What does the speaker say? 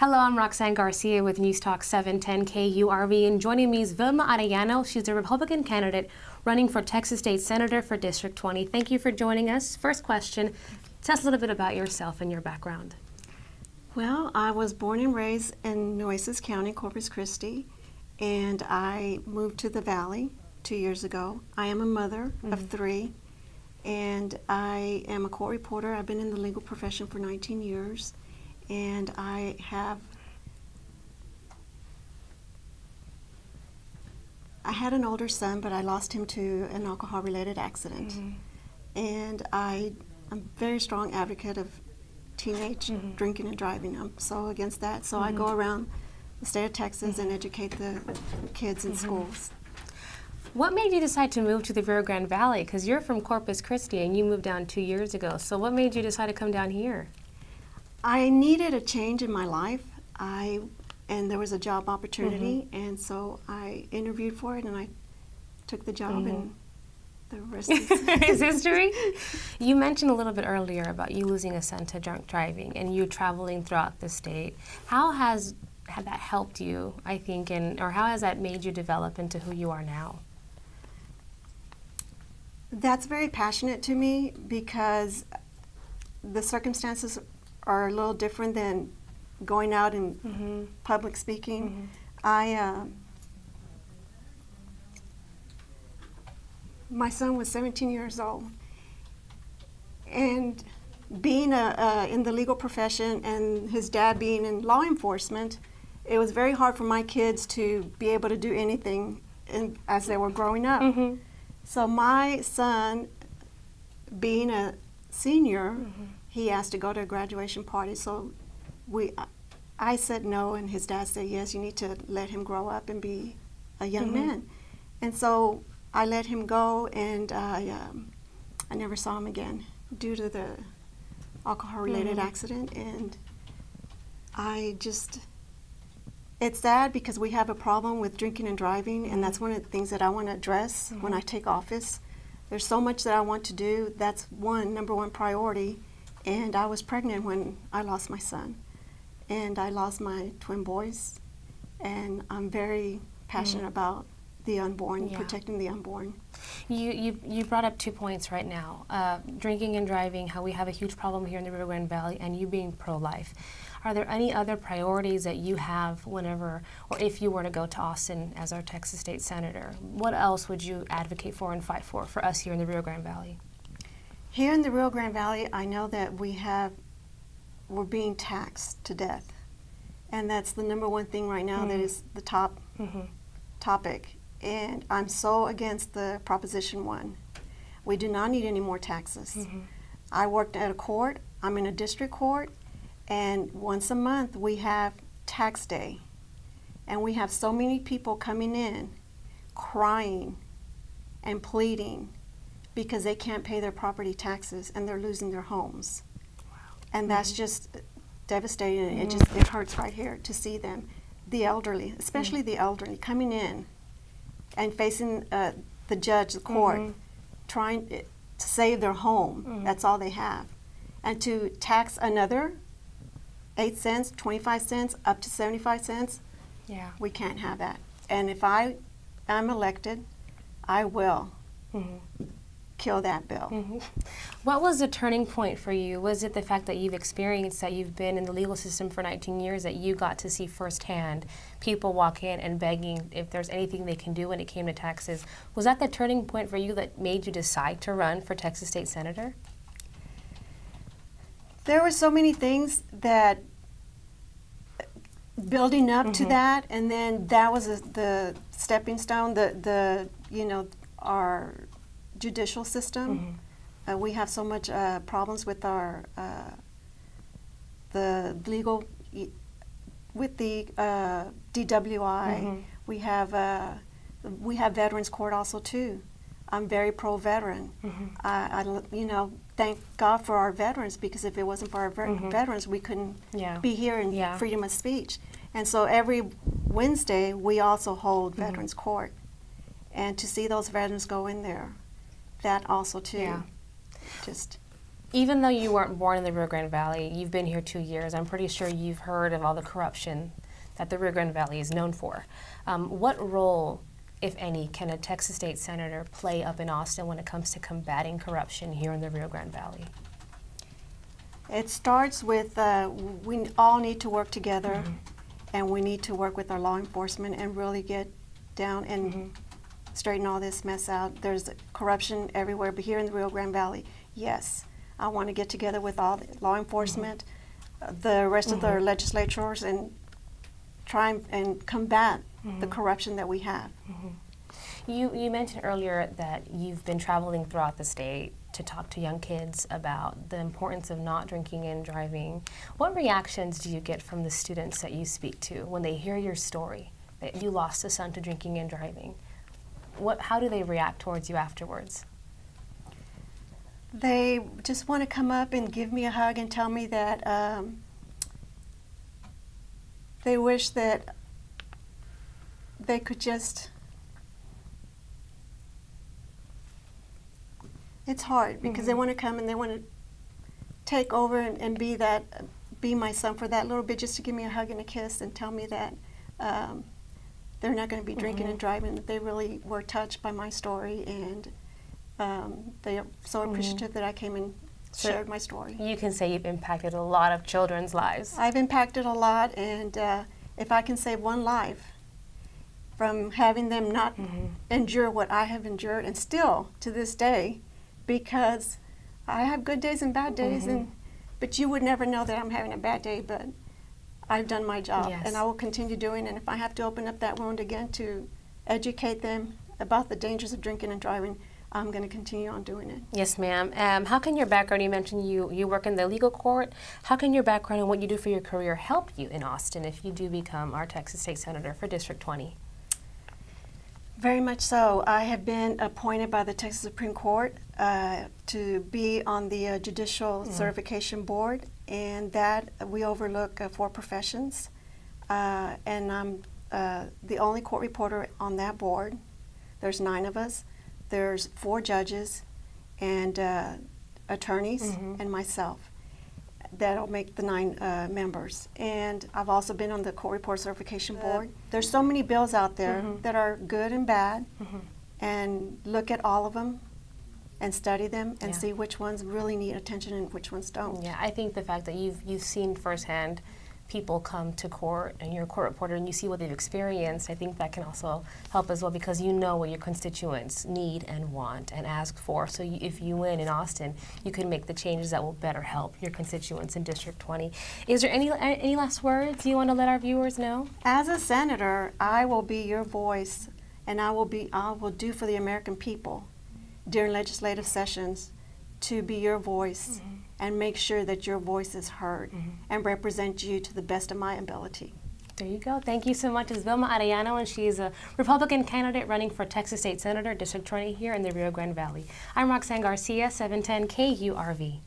Hello, I'm Roxanne Garcia with News Talk 710 KURV, and joining me is Velma Arellano. She's a Republican candidate running for Texas State Senator for District 20. Thank you for joining us. First question, tell us a little bit about yourself and your background. Well, I was born and raised in Nueces County, Corpus Christi, and I moved to the Valley 2 years ago. I am a mother of three, and I am a court reporter. I've been in the legal profession for 19 years. And I had an older son, but I lost him to an alcohol-related accident. And I'm a very strong advocate of teenage drinking and driving. I'm so against that. So I go around the state of Texas and educate the kids in schools. What made you decide to move to the Rio Grande Valley? Because you're from Corpus Christi and you moved down 2 years ago. So what made you decide to come down here? I needed a change in my life, and there was a job opportunity, and so I interviewed for it, and I took the job, and the rest is history. You mentioned a little bit earlier about you losing a son to drunk driving, and you traveling throughout the state. How had that helped you, I think, or how has that made you develop into who you are now? That's very passionate to me because the circumstances are a little different than going out and public speaking. My son was 17 years old, and being in the legal profession and his dad being in law enforcement, it was very hard for my kids to be able to do anything as they were growing up. So my son, being a senior, he asked to go to a graduation party, so I said no, and his dad said yes, you need to let him grow up and be a young man. And so I let him go, and I never saw him again due to the alcohol-related accident. And it's sad because we have a problem with drinking and driving, and that's one of the things that I want to address when I take office. There's so much that I want to do. That's number one priority. And I was pregnant when I lost my son. And I lost my twin boys. And I'm very passionate about the unborn, protecting the unborn. You brought up 2 points right now. Drinking and driving, how we have a huge problem here in the Rio Grande Valley, and you being pro-life. Are there any other priorities that you have whenever, or if you were to go to Austin as our Texas State Senator? What else would you advocate for and fight for us here in the Rio Grande Valley? Here in the Rio Grande Valley, I know that we're being taxed to death. And that's the number one thing right now that is the top topic. And I'm so against the Proposition 1. We do not need any more taxes. I worked at a court. I'm in a district court. And once a month, we have tax day. And we have so many people coming in, crying and pleading because they can't pay their property taxes and they're losing their homes. And that's just devastating. It hurts right here to see them, the elderly, especially the elderly, coming in and facing the judge, the court, trying to save their home. That's all they have. And to tax another 8 cents, 25 cents, up to 75 cents, we can't have that. And if I am elected, I will kill that bill. What was the turning point for you? Was it the fact that you've experienced, that you've been in the legal system for 19 years, that you got to see firsthand people walk in and begging if there's anything they can do when it came to taxes? Was that the turning point for you that made you decide to run for Texas State Senator? There were so many things that building up to that, and then that was the stepping stone, our judicial system. We have so much problems with our the legal, with the DWI. We have Veterans Court also too. I'm very pro-veteran. Thank God for our veterans, because if it wasn't for our veterans, we couldn't be here in freedom of speech. And so every Wednesday, we also hold Veterans Court. And to see those veterans go in there, that also too, just Even though you weren't born in the Rio Grande Valley, you've been here 2 years. I'm pretty sure you've heard of all the corruption that the Rio Grande Valley is known for. What role, if any, can a Texas state senator play up in Austin when it comes to combating corruption here in the Rio Grande Valley? It starts with we all need to work together, and we need to work with our law enforcement and really get down and straighten all this mess out. There's corruption everywhere, but here in the Rio Grande Valley, yes. I want to get together with all the law enforcement, the rest of the legislators, and try and combat the corruption that we have. You mentioned earlier that you've been traveling throughout the state to talk to young kids about the importance of not drinking and driving. What reactions do you get from the students that you speak to when they hear your story, that you lost a son to drinking and driving? How do they react towards you afterwards? They just want to come up and give me a hug and tell me that they wish that they could just... It's hard because they want to come and they want to take over and be my son for that little bit, just to give me a hug and a kiss and tell me that they're not going to be drinking and driving, that they really were touched by my story, and they are so appreciative that I came and shared my story. You can say you've impacted a lot of children's lives. I've impacted a lot, and if I can save one life from having them not endure what I have endured, and still to this day, because I have good days and bad days, but you would never know that I'm having a bad day, but I've done my job, and I will continue doing it. And if I have to open up that wound again to educate them about the dangers of drinking and driving, I'm going to continue on doing it. Yes, ma'am. How can your background, you mentioned you work in the legal court, how can your background and what you do for your career help you in Austin if you do become our Texas State Senator for District 20? Very much so. I have been appointed by the Texas Supreme Court to be on the Judicial Certification Board, and that we overlook 4 professions. And I'm the only court reporter on that board. There's 9 of us. There's 4 judges and attorneys and myself. That'll make the 9 members. And I've also been on the Court Report Certification Board. There's so many bills out there that are good and bad, and look at all of them and study them and see which ones really need attention and which ones don't. Yeah, I think the fact that you've seen firsthand people come to court and you're a court reporter and you see what they've experienced, I think that can also help as well, because you know what your constituents need and want and ask for. So if you win in Austin, you can make the changes that will better help your constituents in District 20. Is there any last words you want to let our viewers know? As a senator, I will be your voice, and I will do for the American people during legislative sessions to be your voice and make sure that your voice is heard and represent you to the best of my ability. There you go. Thank you so much. It's Velma Arellano, and she is a Republican candidate running for Texas State Senator, District 20 here in the Rio Grande Valley. I'm Roxanne Garcia, 710 KURV.